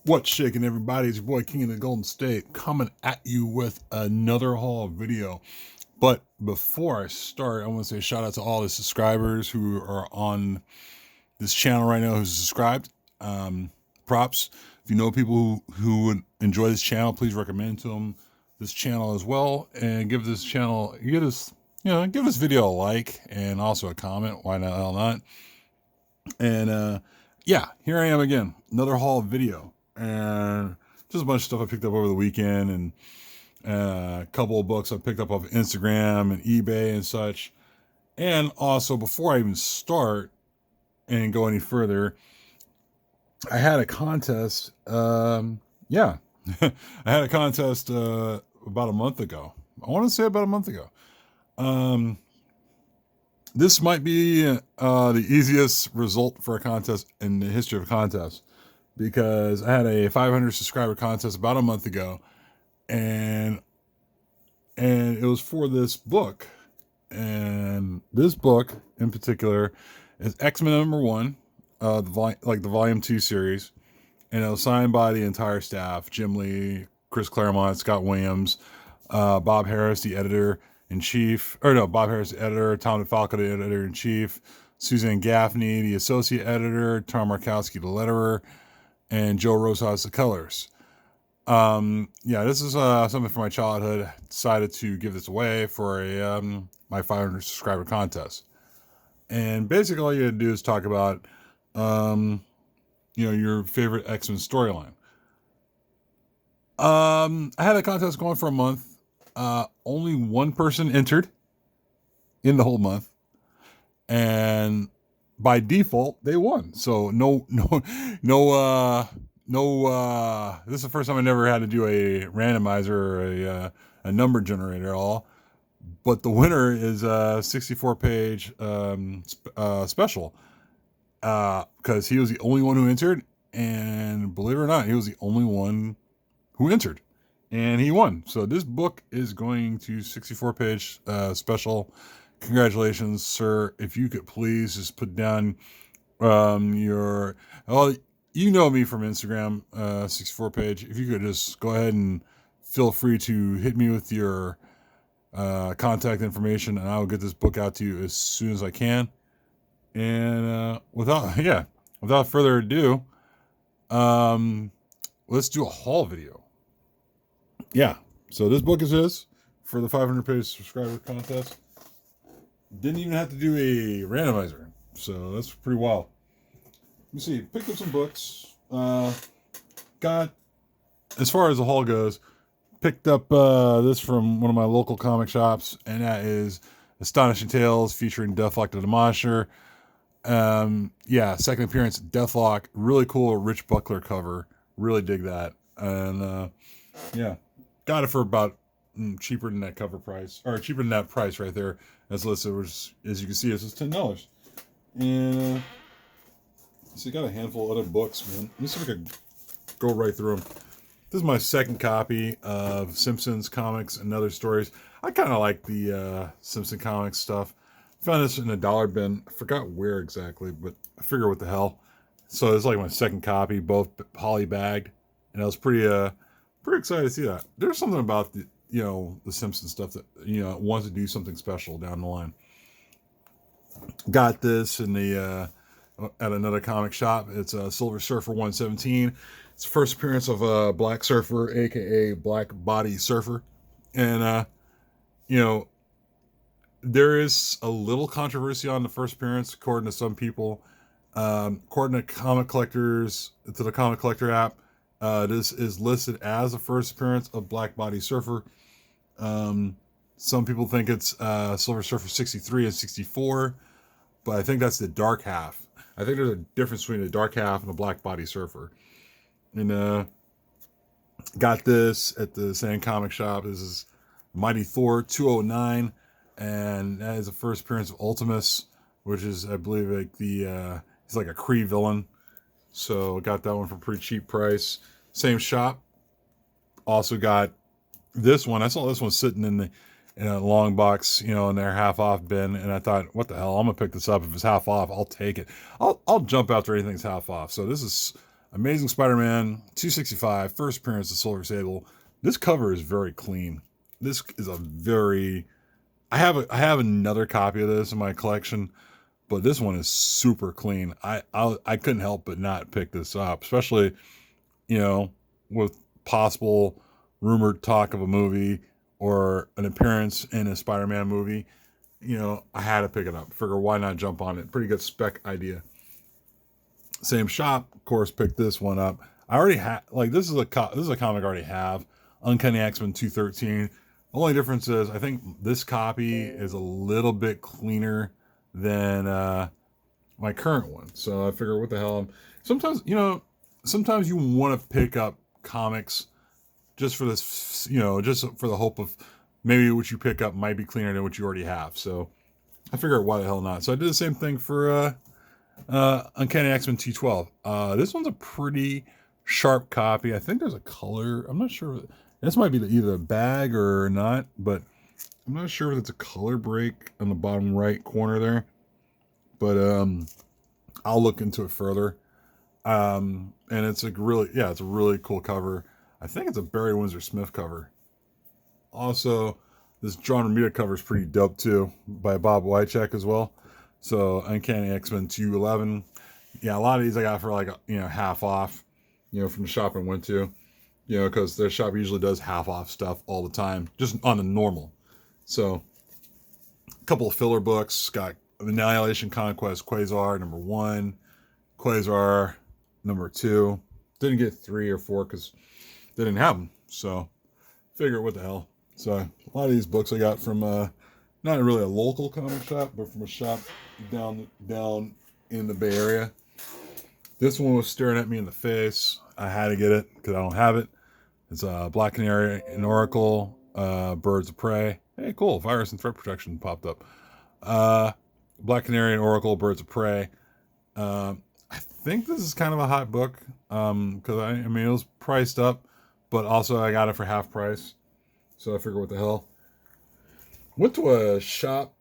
What's shaking, everybody? It's your boy King of the Golden State coming at you with another haul video. But before I start, I want to say shout out to all the subscribers who are on this channel right now who's subscribed. Props. If you know people who would enjoy this channel, please recommend to them this channel as well, and give this channel, give this video a like and also a comment. Why not? Hell not. And yeah, here I am again, another haul video, and just a bunch of stuff I picked up over the weekend, and a couple of books I picked up off Instagram and eBay and such. And also, before I even start and go any further, I had a contest. Yeah, I had a contest about a month ago. I want to say about a month ago. This might be the easiest result for a contest in the history of a contest, because I had a 500 subscriber contest about a month ago, and it was for this book. And this book in particular is X-Men #1, the volume 2 series, and it was signed by the entire staff: Jim Lee, Chris Claremont, Scott Williams, Bob Harris, the editor-in-chief, Bob Harris, the editor, Tom DeFalco, the editor-in-chief, Suzanne Gaffney, the associate editor, Tom Markowski, the letterer, and Joe Rosas, the colors. Yeah, this is something from my childhood. I decided to give this away for a my 500 subscriber contest. And basically all you gotta do is talk about your favorite X-Men storyline. I had a contest going for a month. Only one person entered in the whole month, and by default they won. So no this is the first time I never had to do a randomizer or a number generator at all. But the winner is a 64-page special, because he was the only one who entered, and believe it or not, he was the only one who entered, and he won. So this book is going to 64-page special. Congratulations, sir. If you could please just put down your, well, you know me from Instagram, 64-page. If you could just go ahead and feel free to hit me with your contact information, and I will get this book out to you as soon as I can. And without further ado, let's do a haul video. Yeah, so this book is his for the 500-page subscriber contest. Didn't even have to do a randomizer, so that's pretty wild. Let me see. Picked up some books. Got, as far as the haul goes, picked up this from one of my local comic shops, and that is Astonishing Tales featuring Deathlok the Demolisher. Second appearance, Deathlok. Really cool Rich Buckler cover. Really dig that. And got it for about cheaper than that cover price, or cheaper than that price right there as listed, which, as you can see, is $10. And so you got a handful of other books, man. Let me see if I can go right through them. This is my second copy of Simpsons comics and other stories. I kind of like the Simpson comics stuff. Found this in a dollar bin. I forgot where exactly, but I figure what the hell. So it's like my second copy, both poly bagged, and I was pretty excited to see that. There's something about the Simpson stuff that wants to do something special down the line. Got this in the at another comic shop. It's a Silver Surfer 117. It's the first appearance of Black Surfer, aka Black Body Surfer, and there is a little controversy on the first appearance, according to some people. According to comic collectors, to the Comic Collector app, this is listed as the first appearance of Black Body Surfer. Some people think it's Silver Surfer 63 and 64, but I think that's the dark half. I think there's a difference between the dark half and the Black Body Surfer. And got this at the same comic shop. This is Mighty Thor 209, and that is the first appearance of Ultimus, which is, I believe, like he's like a Kree villain. So got that one for a pretty cheap price. Same shop. Also got this one. I saw this one sitting in a long box, in their half off bin, and I thought, what the hell? I'm gonna pick this up. If it's half off, I'll take it. I'll jump after anything's half off. So this is Amazing Spider-Man 265, first appearance of Silver Sable. This cover is very clean. This is a very I have another copy of this in my collection, but this one is super clean. I couldn't help but not pick this up, especially, you know, with possible rumored talk of a movie or an appearance in a Spider-Man movie. You know, I had to pick it up. Figure why not jump on it? Pretty good spec idea. Same shop, of course, picked this one up. I already have this is a comic I already have. Uncanny X-Men 213. The only difference is I think this copy is a little bit cleaner than my current one. So I figure, what the hell? Sometimes you want to pick up comics just for this, just for the hope of maybe what you pick up might be cleaner than what you already have. So I figure, why the hell not? So I did the same thing for Uncanny X-Men 212. This one's a pretty sharp copy. I think there's a color. I'm not sure. This might be either a bag or not, but I'm not sure if it's a color break on the bottom right corner there. But I'll look into it further. And it's a really cool cover. I think it's a Barry Windsor Smith cover. Also, this John Romita cover is pretty dope too, by Bob Wycheck as well. So Uncanny X-Men 211. Yeah, a lot of these I got for half off, from the shop I went to, because their shop usually does half off stuff all the time, just on the normal. So a couple of filler books. Got Annihilation Conquest Quasar #1, Quasar #2. Didn't get 3 or 4 because they didn't have them. So figure, what the hell. So a lot of these books I got from not really a local comic shop, but from a shop down in the Bay Area. This one was staring at me in the face. I had to get it because I don't have it. It's Black Canary and Oracle, Birds of Prey. Hey, cool. Virus and Threat Protection popped up. Black Canary and Oracle, Birds of Prey. I think this is kind of a hot book because I mean, it was priced up, but also I got it for half price. So I figured, what the hell. Went to a shop.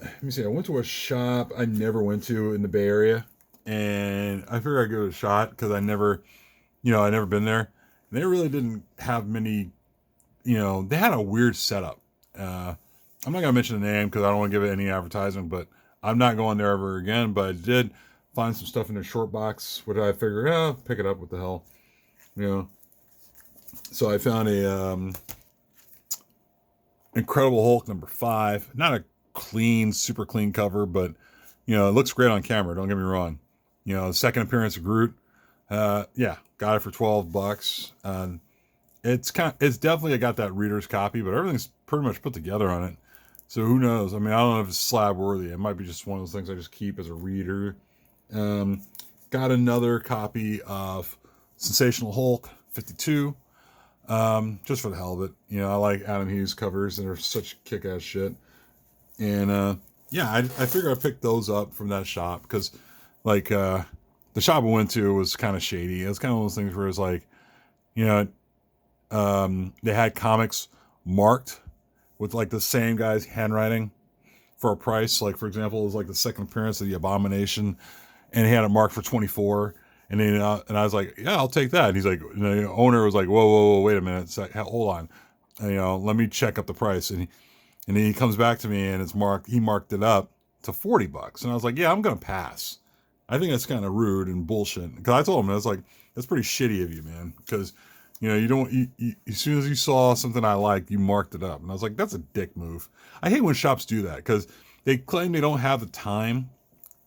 Let me see. I went to a shop I never went to in the Bay Area, and I figured I'd give it a shot because I never been there. They really didn't have many. They had a weird setup. I'm not gonna mention the name because I don't want to give it any advertisement, but I'm not going there ever again. But I did find some stuff in their short box, which I figured, pick it up. What the hell, So I found a Incredible Hulk #5. Not a super clean cover, but it looks great on camera. Don't get me wrong. Second appearance of Groot. Got it for $12. It's definitely got that reader's copy, but everything's pretty much put together on it. So who knows? I mean, I don't know if it's slab worthy. It might be just one of those things I just keep as a reader. Got another copy of Sensational Hulk 52. Just for the hell of it. I like Adam Hughes covers, and they're such kick-ass shit. And I figure I picked those up from that shop because the shop I went to was kind of shady. It was kind of one of those things where it's like, they had comics marked with the same guy's handwriting for a price. Like, for example, it was the second appearance of the Abomination, and he had it marked for $24. And then and I was like, yeah, I'll take that. And he's like, the owner was like, whoa, wait a minute, it's like, hold on, and, let me check up the price. And then he comes back to me, and it's marked. He marked it up to $40, and I was like, yeah, I'm gonna pass. I think that's kind of rude and bullshit. Because I told him, I was like, that's pretty shitty of you, man. Because you don't. As soon as you saw something I liked, you marked it up, and I was like, that's a dick move. I hate when shops do that because they claim they don't have the time,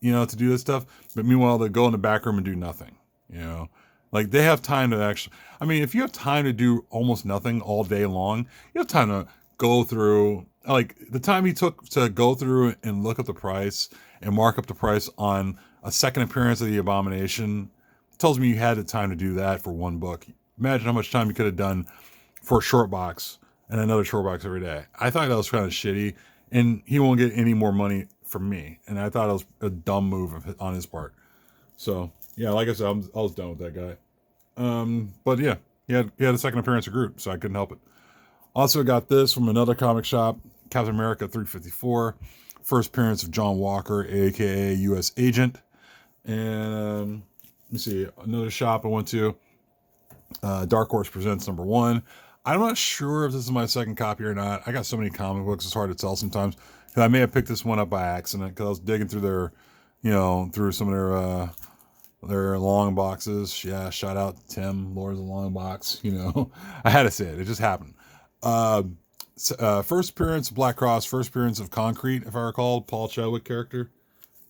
to do this stuff, but meanwhile they go in the back room and do nothing. They have time to actually. I mean, if you have time to do almost nothing all day long, you have time to go through. The time he took to go through and look up the price and mark up the price on a second appearance of the Abomination tells me you had the time to do that for one book. Imagine how much time you could have done for a short box and another short box every day. I thought that was kind of shitty, and he won't get any more money from me. And I thought it was a dumb move on his part. So yeah, like I said, I was done with that guy. But yeah, he had a second appearance of Groot, so I couldn't help it. Also got this from another comic shop, Captain America 354, first appearance of John Walker, aka U.S. Agent, and me see, another shop I went to, Dark Horse Presents #1. I'm not sure if this is my second copy or not. I got so many comic books, it's hard to tell sometimes. I may have picked this one up by accident because I was digging through through some of their long boxes. Yeah, shout out to Tim, Lords of the Long Box. I had to say it. It just happened. First appearance of Black Cross, first appearance of Concrete, if I recall, Paul Chadwick character.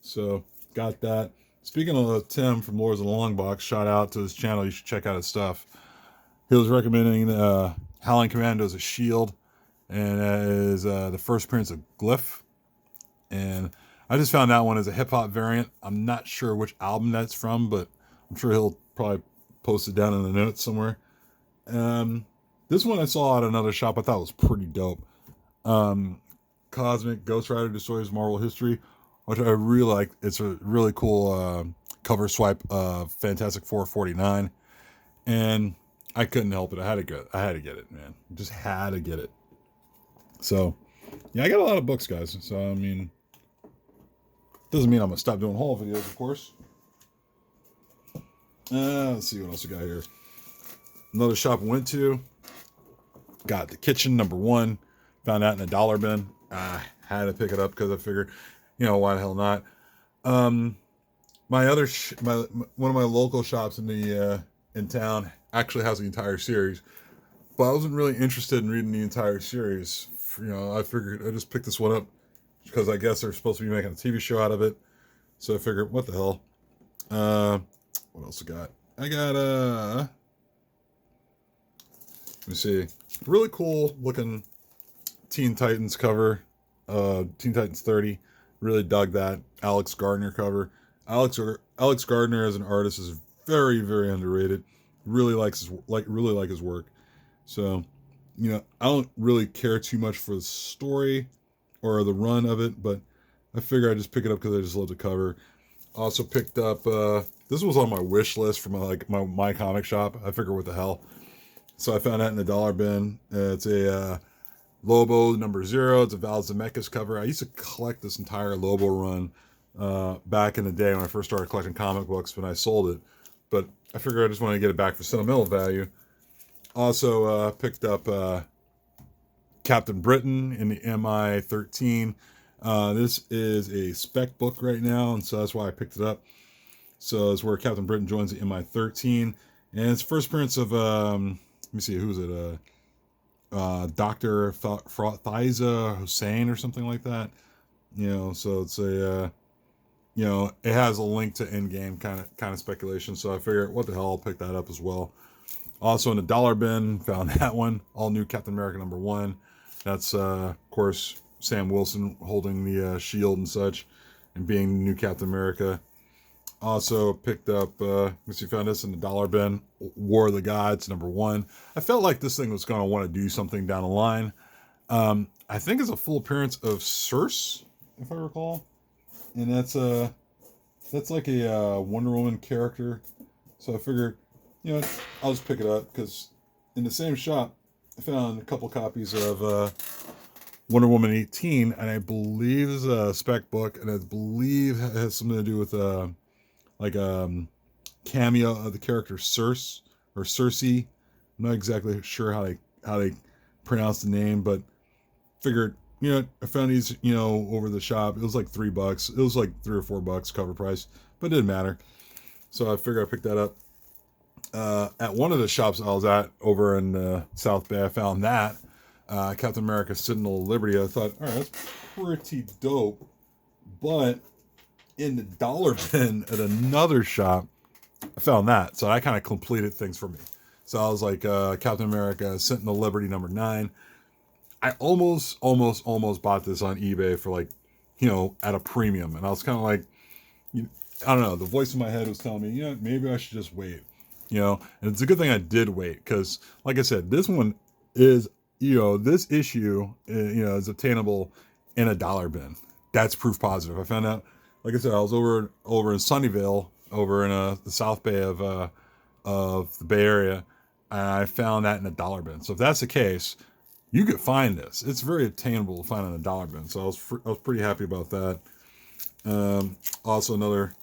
So, got that. Speaking of Tim from Lords of the Long Box, shout out to his channel. You should check out his stuff. He was recommending Howling Commandos, a Shield, and that is the first appearance of Glyph. And I just found that one as a hip-hop variant. I'm not sure which album that's from, but I'm sure he'll probably post it down in the notes somewhere. This one I saw at another shop. I thought was pretty dope. Cosmic Ghost Rider Destroys Marvel History, which I really like. It's a really cool cover swipe of Fantastic Four 49. And I couldn't help it. I had to get it, man. Just had to get it. So, yeah, I got a lot of books, guys. So, I mean, doesn't mean I'm going to stop doing haul videos, of course. Let's see what else we got here. Another shop I went to. Got The Kitchen #1. Found that in a dollar bin. I had to pick it up because I figured, why the hell not? My other, one of my local shops in town actually has the entire series, but I wasn't really interested in reading the entire series. I figured I just picked this one up because I guess they're supposed to be making a TV show out of it. So I figured, what the hell? What else I got? I got let me see, really cool looking Teen Titans cover, Teen Titans 30. Really dug that Alex Gardner cover. Alex Gardner as an artist is very, very underrated. Really like his work. So, I don't really care too much for the story or the run of it, but I figure I just pick it up because I just love the cover. Also picked up this was on my wish list for my comic shop. I figure what the hell. So I found that in the dollar bin. It's a Lobo #0. It's a Val Zemeckis cover. I used to collect this entire Lobo run back in the day when I first started collecting comic books, when I sold it. But I figured I just wanted to get it back for sentimental value. Also picked up Captain Britain in the MI13. This is a spec book right now, and so that's why I picked it up. So it's where Captain Britain joins the MI13. And it's first appearance of, let me see, who is it? Dr. Thiza Hussein or something like that. So it's a... it has a link to Endgame kind of speculation. So I figured, what the hell, I'll pick that up as well. Also in the dollar bin, found that one, all new Captain America #1. That's of course Sam Wilson holding the shield and such, and being the new Captain America. Also picked up, found this in the dollar bin, War of the Gods #1. I felt like this thing was going to want to do something down the line. I think it's a full appearance of Circe, if I recall. And that's like a Wonder Woman character. So I figured, I'll just pick it up because in the same shop I found a couple copies of Wonder Woman 18, and I believe it's a spec book, and I believe it has something to do with cameo of the character Circe or Circe. I'm not exactly sure how they pronounce the name, but figured, I found these, over the shop. It was like $3. It was like $3 or $4 cover price, but it didn't matter. So I figured I picked that up. At one of the shops I was at over in South Bay, I found that Captain America Sentinel of Liberty. I thought, all right, that's pretty dope. But in the dollar bin at another shop, I found that. So that kind of completed things for me. So I was like, Captain America Sentinel of Liberty #9. I almost bought this on eBay for at a premium. And I was kind of like, I don't know. The voice in my head was telling me, maybe I should just wait. And it's a good thing I did wait because, like I said, this one is, this issue, is obtainable in a dollar bin. That's proof positive. I found out, like I said, I was over in Sunnyvale, over in the South Bay of the Bay Area, and I found that in a dollar bin. So if that's the case, you could find this. It's very obtainable to find in a dollar bin. So I was pretty happy about that. Also another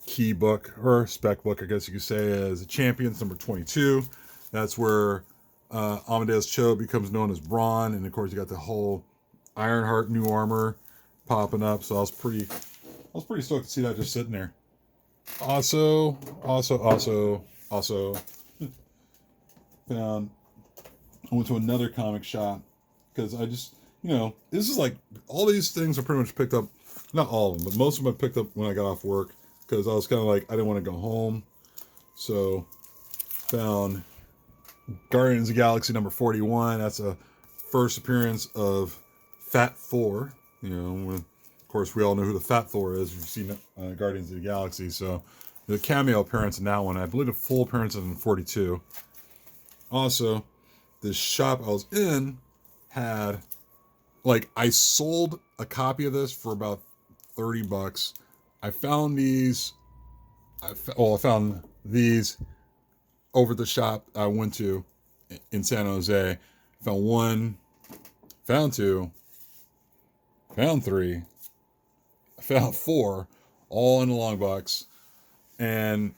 key book or spec book, I guess you could say, is Champions number 22. That's where Amadeus Cho becomes known as Braun, and of course you got the whole Ironheart new armor popping up. So I was pretty stoked to see that just sitting there. Also found, I went to another comic shop because I just, this is like, all these things are pretty much picked up, not all of them, but most of them I picked up when I got off work because I was kind of like, I didn't want to go home. So found Guardians of the Galaxy number 41. That's a first appearance of Fat Thor. Of course, we all know who the Fat Thor is. We've seen Guardians of the Galaxy. So the cameo appearance in that one. I believe the full appearance in 42. Also, the shop I was in had, like, I sold a copy of this for about $30. I found these. I found these over at the shop I went to in San Jose. Found one, found two, found three, found four, all in the long box. And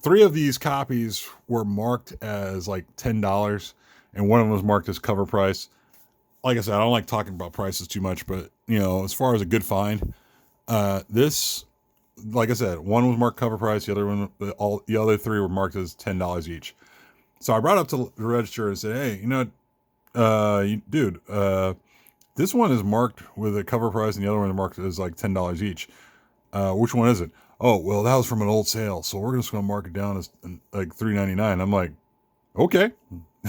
3 of these copies were marked as like $10, and one of them was marked as cover price. Like I said, I don't like talking about prices too much, but as far as a good find, this, like I said, one was marked cover price, the other 3 were marked as $10 each. So I brought up to the register and said, "Hey, dude, this one is marked with a cover price, and the other one is marked as like $10 each. Which one is it?" "Oh, well, that was from an old sale, so we're just going to mark it down as like $3.99. I'm like, "Okay,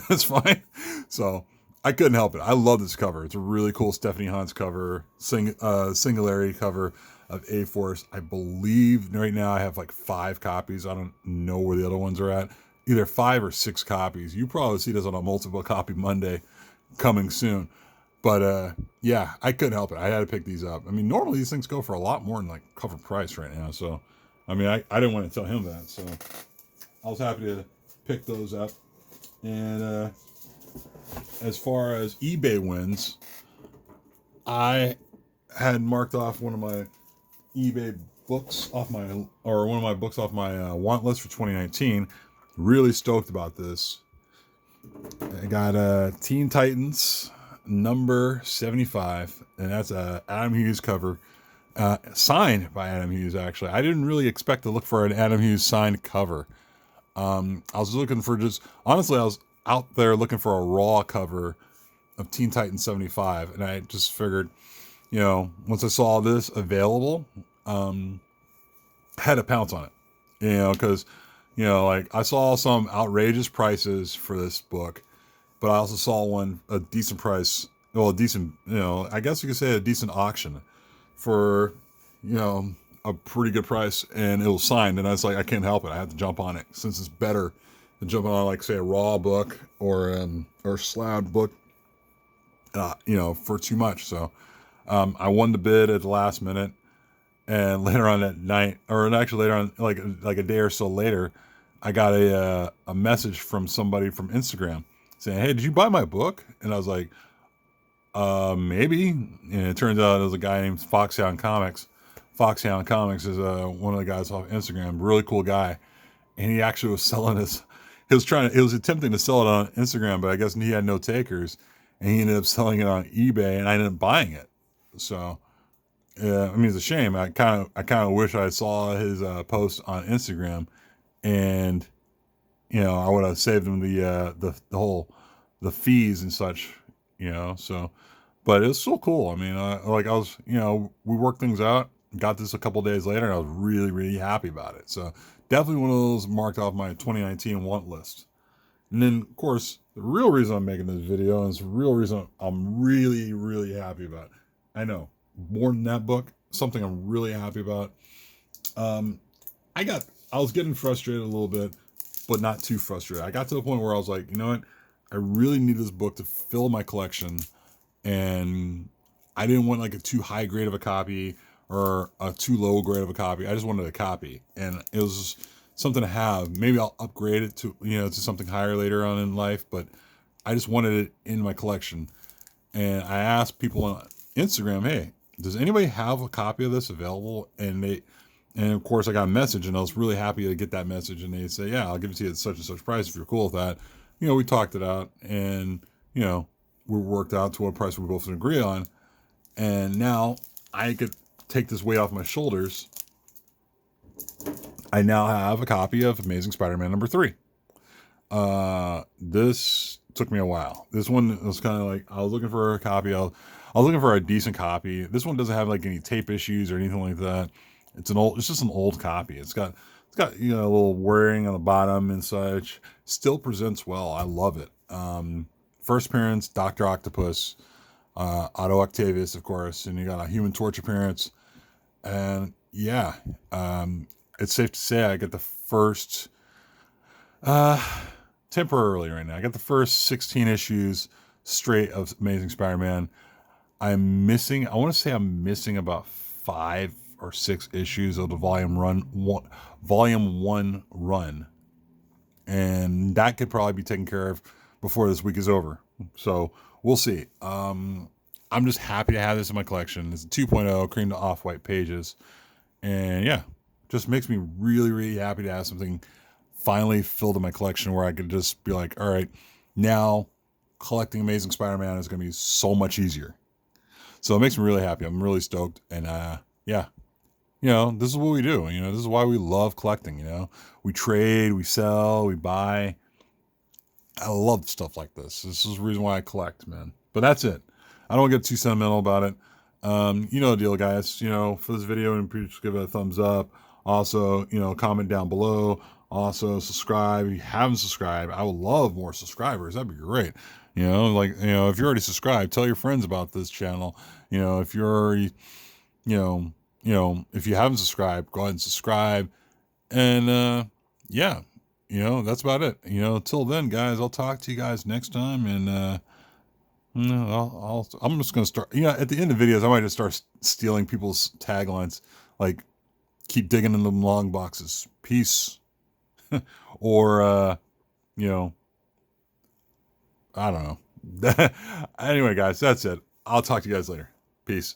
that's fine." So I couldn't help it. I love this cover. It's a really cool Stephanie Hans cover, Singularity cover of A-Force. I believe right now I have like 5 copies. I don't know where the other ones are at. Either 5 or 6 copies. You probably see this on a multiple copy Monday coming soon. But yeah, I couldn't help it. I had to pick these up. I mean, normally these things go for a lot more than like cover price right now. So, I mean, I didn't want to tell him that. So I was happy to pick those up. And as far as eBay wins, I had marked off one of my eBay books off my want list for 2019. Really stoked about this. I got Teen Titans number 75, and that's a Adam Hughes cover, signed by Adam Hughes. Actually, I didn't really expect to look for an Adam Hughes signed cover. I was looking for I was out there looking for a raw cover of Teen Titans 75, and I just figured, once I saw this available, I had to pounce on it, because, like, I saw some outrageous prices for this book, but I also saw a decent price, I guess you could say a decent auction for, a pretty good price, and it was signed, and I was like, I can't help it. I have to jump on it, since it's better than jumping on, like, say, a raw book or sloughed book, for too much. So I won the bid at the last minute, and later on that night, or actually later on, like a day or so later, I got a message from somebody from Instagram saying, "Hey, did you buy my book?" And I was like, maybe. And it turns out it was a guy named Foxhound Comics. Foxhound Comics is one of the guys off Instagram, really cool guy, and he actually was selling this. He was attempting to sell it on Instagram, but I guess he had no takers, and he ended up selling it on eBay, and I ended up buying it. So, I mean, it's a shame. I kind of wish I saw his post on Instagram, and I would have saved him the whole fees and such. So, but it's so cool. I mean, we worked things out. Got this a couple days later, and I was really, really happy about it. So definitely one of those marked off my 2019 want list. And then, of course, the real reason I'm making this video, and it's the real reason I'm really, really happy about, I know, more than that book, something I'm really happy about. I was getting frustrated a little bit, but not too frustrated. I got to the point where I was like, you know what? I really need this book to fill my collection, and I didn't want like a too high grade of a copy or a too low grade of a copy. I just wanted a copy, and it was something to have. Maybe I'll upgrade it to to something higher later on in life, but I just wanted it in my collection. And I asked people on Instagram, "Hey, does anybody have a copy of this available?" And And of course, I got a message, and I was really happy to get that message. And they say, "Yeah, I'll give it to you at such and such price if you're cool with that." We talked it out, and we worked out to what price we both agree on. And now I could take this weight off my shoulders. I now have a copy of Amazing Spider-Man #3. This took me a while. This one was kind of like I was looking for a copy. I was looking for a decent copy. This one doesn't have like any tape issues or anything like that. It's just an old copy. It's got a little wearing on the bottom and such. Still presents well. I love it. First appearance, Dr. Octopus, Otto Octavius, of course, and you got a Human Torch appearance. And yeah, it's safe to say I get the first, temporarily right now, I got the first 16 issues straight of Amazing Spider-Man. I want to say I'm missing about 5 or 6 issues of the volume 1 run. And that could probably be taken care of before this week is over. So we'll see. I'm just happy to have this in my collection. It's a 2.0 cream to off-white pages. And yeah, just makes me really, really happy to have something finally filled in my collection where I could just be like, all right, now collecting Amazing Spider-Man is going to be so much easier. So it makes me really happy. I'm really stoked. And yeah, this is what we do. This is why we love collecting. We trade, we sell, we buy. I love stuff like this. This is the reason why I collect, man. But that's it. I don't get too sentimental about it. You know the deal, guys. For this video, and please give it a thumbs up. Also, comment down below. Also, subscribe. If you haven't subscribed, I would love more subscribers. That'd be great. If you're already subscribed, tell your friends about this channel. If you're already, if you haven't subscribed, go ahead and subscribe. And yeah, that's about it. Till then, guys, I'll talk to you guys next time. And I'm just gonna start. At the end of videos, I might just start stealing people's taglines, like "Keep digging in them long boxes, peace," or I don't know. Anyway, guys, that's it. I'll talk to you guys later. Peace.